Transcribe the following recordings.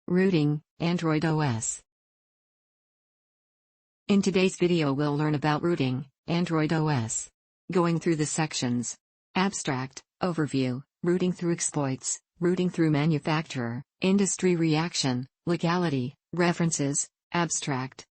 Rooting, Android OS. In today's video we'll learn about rooting, Android OS. Going through the sections. Abstract, Overview, Rooting through exploits, Rooting through manufacturer, Industry reaction, Legality, References, Abstract.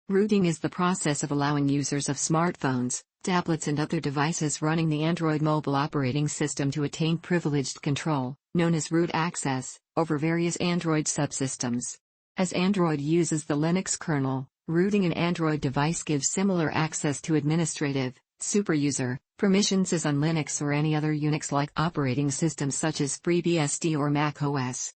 Rooting is the process of allowing users of smartphones, tablets and other devices running the Android mobile operating system to attain privileged control, known as root access, over various Android subsystems. As Android uses the Linux kernel, rooting an Android device gives similar access to administrative, superuser, permissions as on Linux or any other Unix-like operating system such as FreeBSD or Mac OS.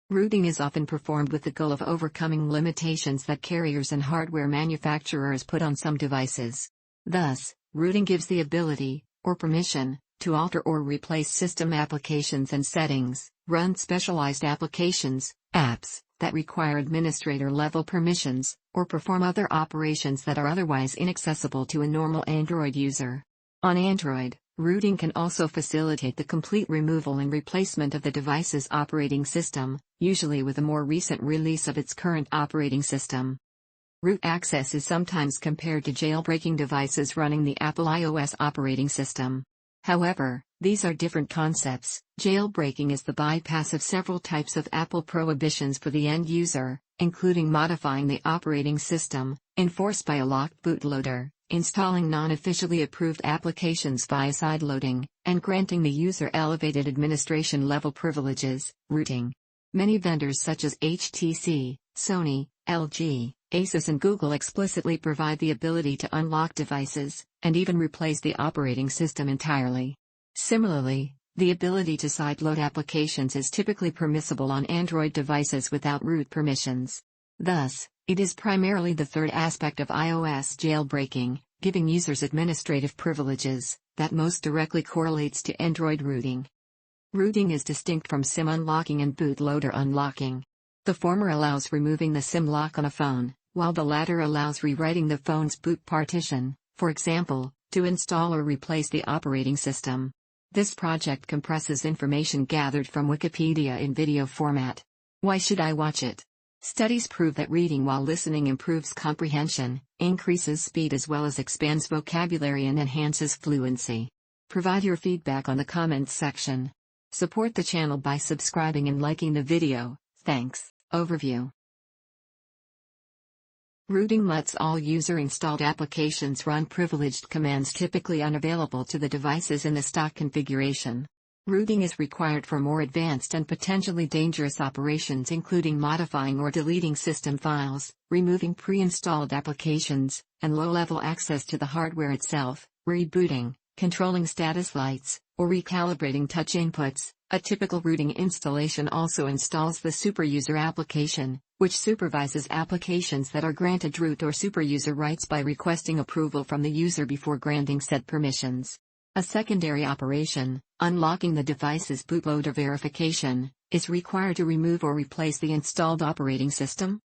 Rooting is often performed with the goal of overcoming limitations that carriers and hardware manufacturers put on some devices. Thus, rooting gives the ability, or permission, to alter or replace system applications and settings, run specialized applications, apps, that require administrator-level permissions, or perform other operations that are otherwise inaccessible to a normal Android user. On Android, rooting can also facilitate the complete removal and replacement of the device's operating system, usually with a more recent release of its current operating system. Root access is sometimes compared to jailbreaking devices running the Apple iOS operating system. However, these are different concepts. Jailbreaking is the bypass of several types of Apple prohibitions for the end user, including modifying the operating system, enforced by a locked bootloader, installing non-officially approved applications via sideloading, and granting the user elevated administration-level privileges, rooting. Many vendors such as HTC, Sony, LG, Asus and Google explicitly provide the ability to unlock devices, and even replace the operating system entirely. Similarly, the ability to sideload applications is typically permissible on Android devices without root permissions. Thus, it is primarily the third aspect of iOS jailbreaking, giving users administrative privileges, that most directly correlates to Android rooting. Rooting is distinct from SIM unlocking and bootloader unlocking. The former allows removing the SIM lock on a phone, while the latter allows rewriting the phone's boot partition, for example, to install or replace the operating system. This project compresses information gathered from Wikipedia in video format. Why should I watch it? Studies prove that reading while listening improves comprehension, increases speed as well as expands vocabulary and enhances fluency. Provide your feedback on the comments section. Support the channel by subscribing and liking the video. Thanks. Overview. Rooting lets all user-installed applications run privileged commands typically unavailable to the devices in the stock configuration. Rooting is required for more advanced and potentially dangerous operations including modifying or deleting system files, removing pre-installed applications, and low-level access to the hardware itself, rebooting, controlling status lights, or recalibrating touch inputs. A typical rooting installation also installs the superuser application, which supervises applications that are granted root or superuser rights by requesting approval from the user before granting said permissions. A secondary operation, unlocking the device's bootloader verification, is required to remove or replace the installed operating system.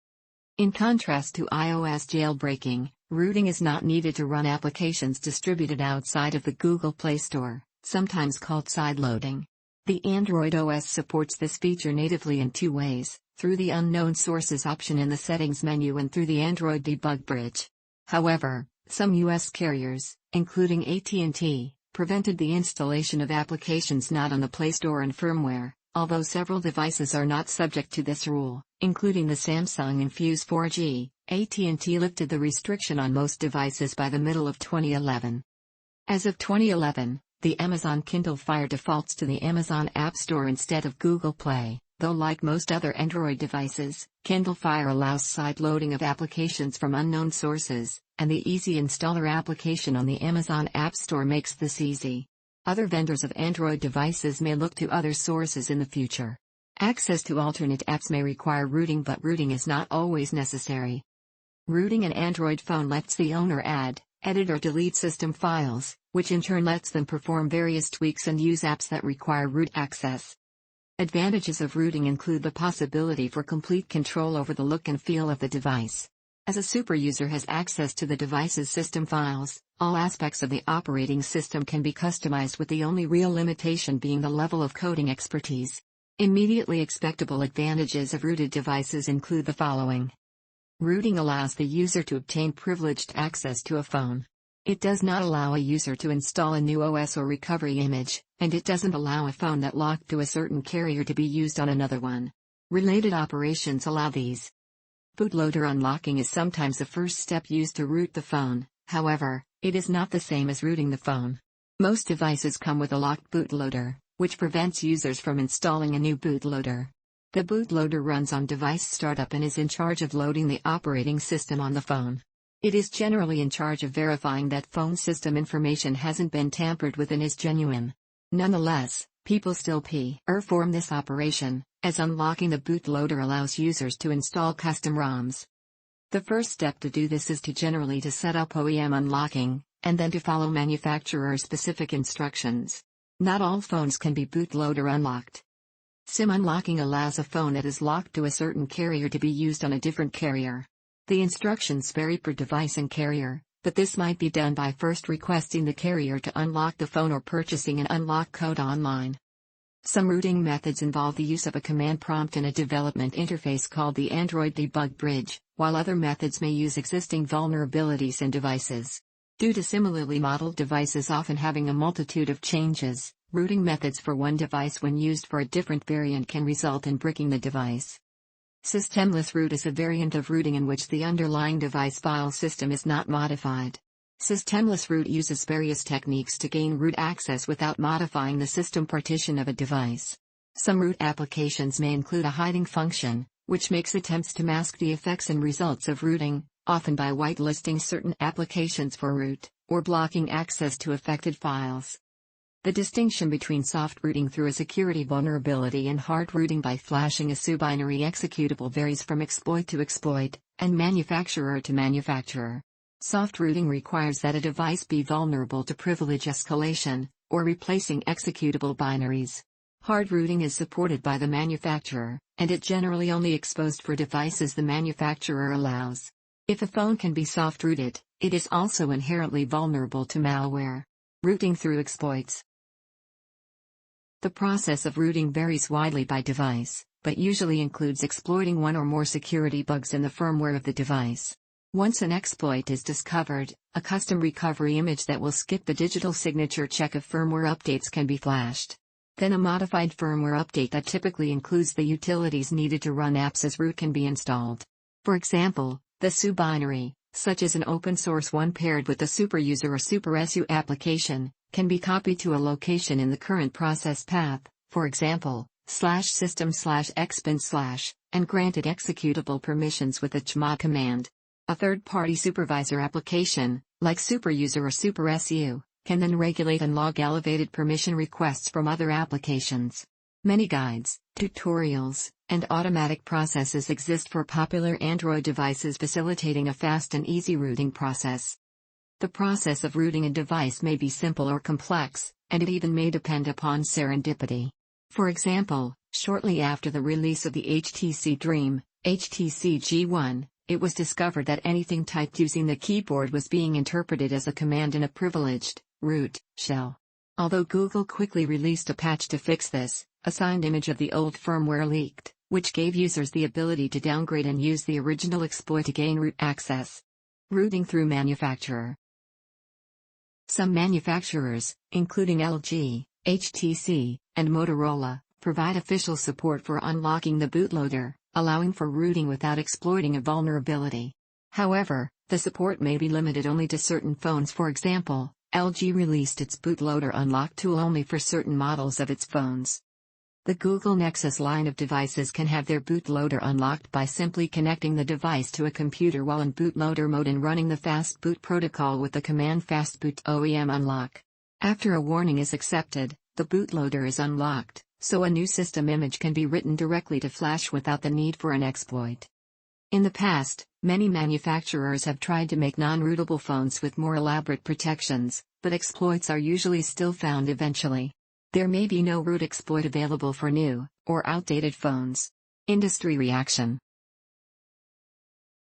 In contrast to iOS jailbreaking, rooting is not needed to run applications distributed outside of the Google Play Store, sometimes called sideloading. The Android OS supports this feature natively in two ways, through the Unknown Sources option in the Settings menu and through the Android Debug Bridge. However, some US carriers, including AT&T, prevented the installation of applications not on the Play Store and firmware, although several devices are not subject to this rule, including the Samsung Infuse 4G. AT&T lifted the restriction on most devices by the middle of 2011. As of 2011, the Amazon Kindle Fire defaults to the Amazon App Store instead of Google Play, though like most other Android devices, Kindle Fire allows side-loading of applications from unknown sources, and the Easy Installer application on the Amazon App Store makes this easy. Other vendors of Android devices may look to other sources in the future. Access to alternate apps may require rooting, but rooting is not always necessary. Rooting an Android phone lets the owner add, edit or delete system files, which in turn lets them perform various tweaks and use apps that require root access. Advantages of rooting include the possibility for complete control over the look and feel of the device. As a superuser has access to the device's system files, all aspects of the operating system can be customized with the only real limitation being the level of coding expertise. Immediately expectable advantages of rooted devices include the following. Rooting allows the user to obtain privileged access to a phone. It does not allow a user to install a new OS or recovery image, and it doesn't allow a phone that locked to a certain carrier to be used on another one. Related operations allow these. Bootloader unlocking is sometimes the first step used to root the phone, however, it is not the same as rooting the phone. Most devices come with a locked bootloader, which prevents users from installing a new bootloader. The bootloader runs on device startup and is in charge of loading the operating system on the phone. It is generally in charge of verifying that phone system information hasn't been tampered with and is genuine. Nonetheless, people still perform this operation, as unlocking the bootloader allows users to install custom ROMs. The first step to do this is to set up OEM unlocking, and then to follow manufacturer-specific instructions. Not all phones can be bootloader unlocked. SIM unlocking allows a phone that is locked to a certain carrier to be used on a different carrier. The instructions vary per device and carrier, but this might be done by first requesting the carrier to unlock the phone or purchasing an unlock code online. Some rooting methods involve the use of a command prompt in a development interface called the Android Debug Bridge, while other methods may use existing vulnerabilities in devices. Due to similarly modeled devices often having a multitude of changes, rooting methods for one device when used for a different variant can result in bricking the device. Systemless root is a variant of rooting in which the underlying device file system is not modified. Systemless root uses various techniques to gain root access without modifying the system partition of a device. Some root applications may include a hiding function, which makes attempts to mask the effects and results of rooting, often by whitelisting certain applications for root, or blocking access to affected files. The distinction between soft rooting through a security vulnerability and hard rooting by flashing a subinary executable varies from exploit to exploit, and manufacturer to manufacturer. Soft rooting requires that a device be vulnerable to privilege escalation, or replacing executable binaries. Hard rooting is supported by the manufacturer, and it generally only exposed for devices the manufacturer allows. If a phone can be soft rooted, it is also inherently vulnerable to malware. Rooting through exploits. The process of rooting varies widely by device, but usually includes exploiting one or more security bugs in the firmware of the device. Once an exploit is discovered, a custom recovery image that will skip the digital signature check of firmware updates can be flashed. Then a modified firmware update that typically includes the utilities needed to run apps as root can be installed. For example, the subinary, such as an open source one paired with a superuser or supersu application, can be copied to a location in the current process path, for example, /system/xbin/, and granted executable permissions with a chmod command. A third-party supervisor application, like superuser or supersu, can then regulate and log elevated permission requests from other applications. Many guides, tutorials, and automatic processes exist for popular Android devices facilitating a fast and easy rooting process. The process of rooting a device may be simple or complex, and it even may depend upon serendipity. For example, shortly after the release of the HTC Dream, HTC G1, it was discovered that anything typed using the keyboard was being interpreted as a command in a privileged root shell. Although Google quickly released a patch to fix this, a signed image of the old firmware leaked, which gave users the ability to downgrade and use the original exploit to gain root access. Rooting through manufacturer. Some manufacturers, including LG, HTC, and Motorola, provide official support for unlocking the bootloader, allowing for rooting without exploiting a vulnerability. However, the support may be limited only to certain phones. For example, LG released its bootloader unlock tool only for certain models of its phones. The Google Nexus line of devices can have their bootloader unlocked by simply connecting the device to a computer while in bootloader mode and running the fast boot protocol with the command fastboot OEM unlock. After a warning is accepted, the bootloader is unlocked, so a new system image can be written directly to flash without the need for an exploit. In the past, many manufacturers have tried to make non-rootable phones with more elaborate protections, but exploits are usually still found eventually. There may be no root exploit available for new, or outdated phones. Industry reaction.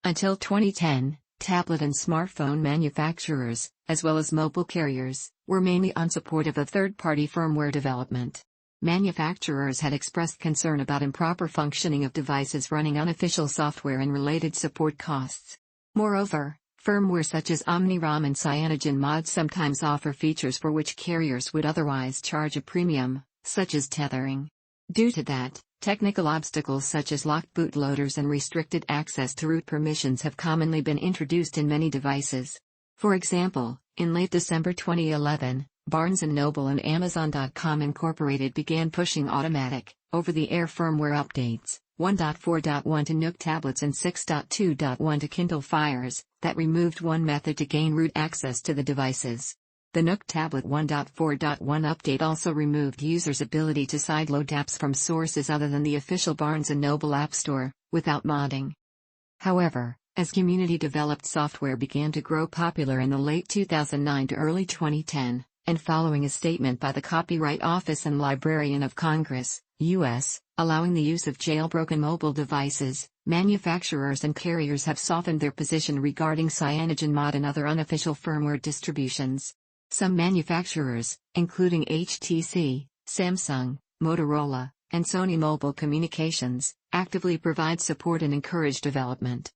Until 2010, tablet and smartphone manufacturers, as well as mobile carriers, were mainly unsupportive of third-party firmware development. manufacturers had expressed concern about improper functioning of devices running unofficial software and related support costs. Moreover, firmware such as OmniROM and CyanogenMod sometimes offer features for which carriers would otherwise charge a premium, such as tethering. Due to that, technical obstacles such as locked bootloaders and restricted access to root permissions have commonly been introduced in many devices. For example, in late December 2011, Barnes & Noble and Amazon.com Incorporated began pushing automatic, over-the-air firmware updates, 1.4.1 to Nook tablets and 6.2.1 to Kindle Fires, that removed one method to gain root access to the devices. The Nook Tablet 1.4.1 update also removed users' ability to sideload apps from sources other than the official Barnes & Noble App Store, without modding. However, as community-developed software began to grow popular in the late 2009 to early 2010, and following a statement by the Copyright Office and Librarian of Congress, U.S., allowing the use of jailbroken mobile devices, manufacturers and carriers have softened their position regarding CyanogenMod and other unofficial firmware distributions. Some manufacturers, including HTC, Samsung, Motorola, and Sony Mobile Communications, actively provide support and encourage development.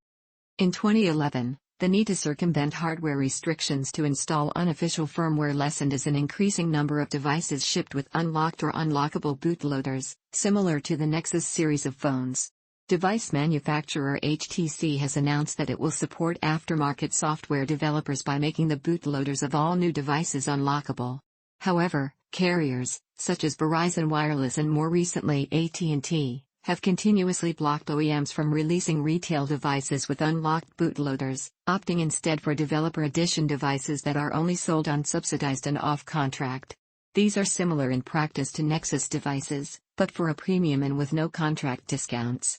In 2011, the need to circumvent hardware restrictions to install unofficial firmware lessened as an increasing number of devices shipped with unlocked or unlockable bootloaders, similar to the Nexus series of phones. Device manufacturer HTC has announced that it will support aftermarket software developers by making the bootloaders of all new devices unlockable. However, carriers, such as Verizon Wireless and more recently AT&T, have continuously blocked OEMs from releasing retail devices with unlocked bootloaders, opting instead for developer edition devices that are only sold unsubsidized and off-contract. These are similar in practice to Nexus devices, but for a premium and with no contract discounts.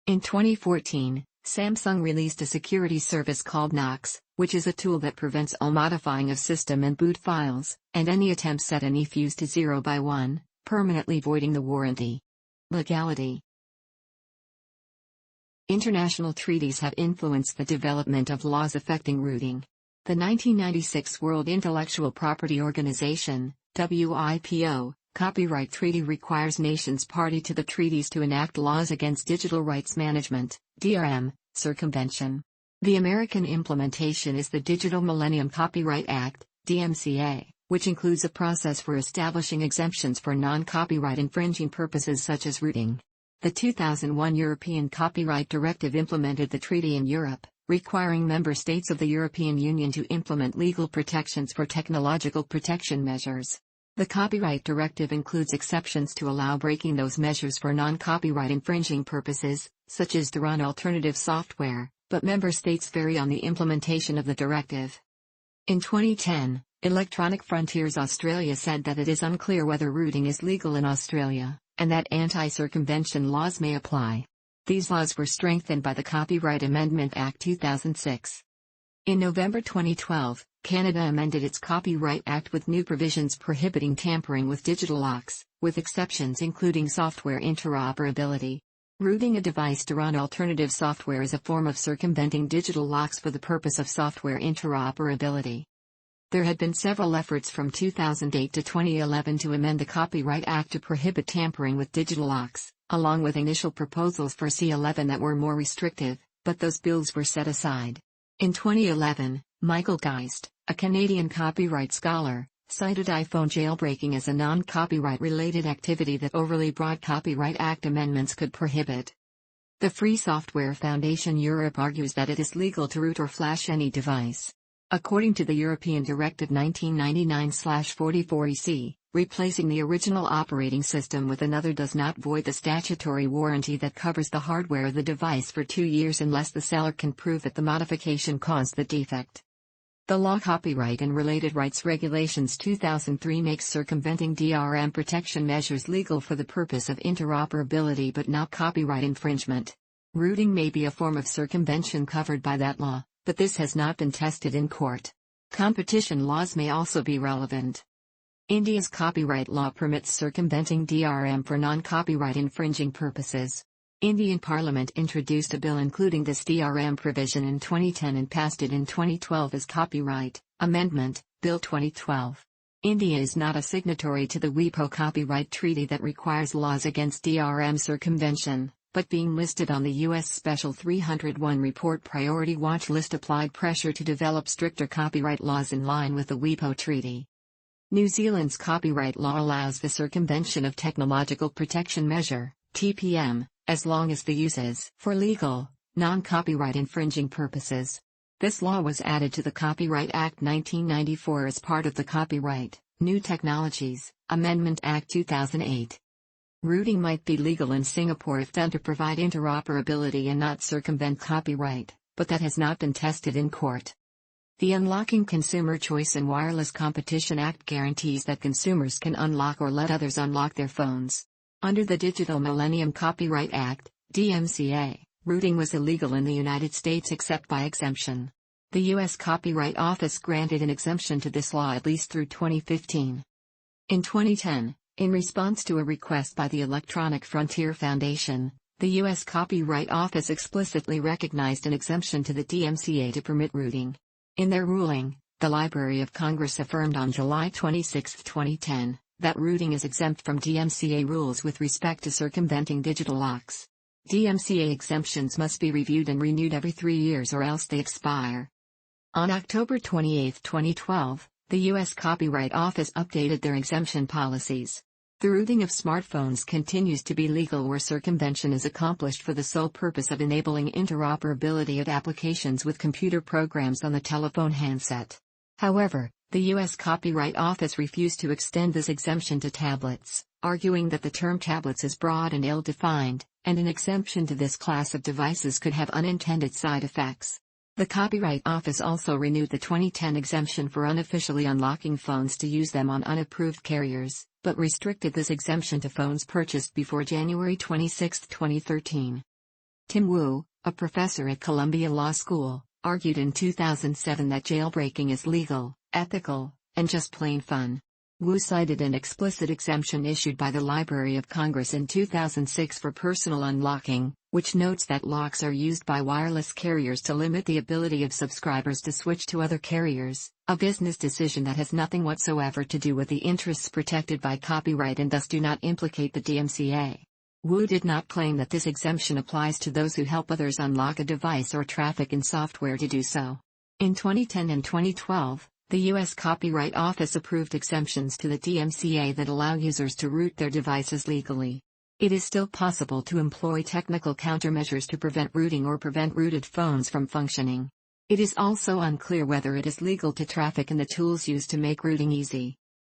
In 2014, Samsung released a security service called Knox, which is a tool that prevents all modifying of system and boot files, and any attempts at an eFuse to 0 by 1, permanently voiding the warranty. Legality. International treaties have influenced the development of laws affecting rooting. The 1996 World Intellectual Property Organization, WIPO, Copyright Treaty requires nations party to the treaties to enact laws against digital rights management, DRM, circumvention. The American implementation is the Digital Millennium Copyright Act, DMCA, which includes a process for establishing exemptions for non-copyright infringing purposes such as rooting. The 2001 European Copyright Directive implemented the treaty in Europe, requiring member states of the European Union to implement legal protections for technological protection measures. The Copyright Directive includes exceptions to allow breaking those measures for non-copyright infringing purposes, such as to run alternative software, but member states vary on the implementation of the directive. In 2010, Electronic Frontiers Australia said that it is unclear whether rooting is legal in Australia, and that anti-circumvention laws may apply. These laws were strengthened by the Copyright Amendment Act 2006. In November 2012, Canada amended its Copyright Act with new provisions prohibiting tampering with digital locks, with exceptions including software interoperability. Rooting a device to run alternative software is a form of circumventing digital locks for the purpose of software interoperability. There had been several efforts from 2008 to 2011 to amend the Copyright Act to prohibit tampering with digital locks, along with initial proposals for C11 that were more restrictive, but those bills were set aside. In 2011, Michael Geist, a Canadian copyright scholar, cited iPhone jailbreaking as a non-copyright-related activity that overly broad Copyright Act amendments could prohibit. The Free Software Foundation Europe argues that it is legal to root or flash any device. According to the European Directive 1999/44/EC, replacing the original operating system with another does not void the statutory warranty that covers the hardware of the device for 2 years unless the seller can prove that the modification caused the defect. The law Copyright and Related Rights Regulations 2003 makes circumventing DRM protection measures legal for the purpose of interoperability but not copyright infringement. Rooting may be a form of circumvention covered by that law, but this has not been tested in court. Competition laws may also be relevant. India's copyright law permits circumventing DRM for non-copyright infringing purposes. Indian Parliament introduced a bill including this DRM provision in 2010 and passed it in 2012 as Copyright Amendment Bill 2012. India is not a signatory to the WIPO copyright treaty that requires laws against DRM circumvention, but being listed on the U.S. Special 301 Report Priority Watch list applied pressure to develop stricter copyright laws in line with the WIPO treaty. New Zealand's copyright law allows the circumvention of technological protection measure, TPM, as long as the use is for legal, non-copyright infringing purposes. This law was added to the Copyright Act 1994 as part of the Copyright, New Technologies, Amendment Act 2008. Routing might be legal in Singapore if done to provide interoperability and not circumvent copyright, but that has not been tested in court. The Unlocking Consumer Choice in Wireless Competition Act guarantees that consumers can unlock or let others unlock their phones. Under the Digital Millennium Copyright Act, DMCA, routing was illegal in the United States except by exemption. The U.S. Copyright Office granted an exemption to this law at least through 2015. In 2010, in response to a request by the Electronic Frontier Foundation, the U.S. Copyright Office explicitly recognized an exemption to the DMCA to permit routing. In their ruling, the Library of Congress affirmed on July 26, 2010, that routing is exempt from DMCA rules with respect to circumventing digital locks. DMCA exemptions must be reviewed and renewed every 3 years or else they expire. On October 28, 2012, the U.S. Copyright Office updated their exemption policies. The routing of smartphones continues to be legal where circumvention is accomplished for the sole purpose of enabling interoperability of applications with computer programs on the telephone handset. However, the U.S. Copyright Office refused to extend this exemption to tablets, arguing that the term tablets is broad and ill-defined, and an exemption to this class of devices could have unintended side effects. The Copyright Office also renewed the 2010 exemption for unofficially unlocking phones to use them on unapproved carriers, but restricted this exemption to phones purchased before January 26, 2013. Tim Wu, a professor at Columbia Law School, argued in 2007 that jailbreaking is legal, ethical, and just plain fun. Wu cited an explicit exemption issued by the Library of Congress in 2006 for personal unlocking, which notes that locks are used by wireless carriers to limit the ability of subscribers to switch to other carriers, a business decision that has nothing whatsoever to do with the interests protected by copyright and thus do not implicate the DMCA. Wu did not claim that this exemption applies to those who help others unlock a device or traffic in software to do so. In 2010 and 2012, the U.S. Copyright Office approved exemptions to the DMCA that allow users to root their devices legally. It is still possible to employ technical countermeasures to prevent rooting or prevent rooted phones from functioning. It is also unclear whether it is legal to traffic in the tools used to make rooting easy.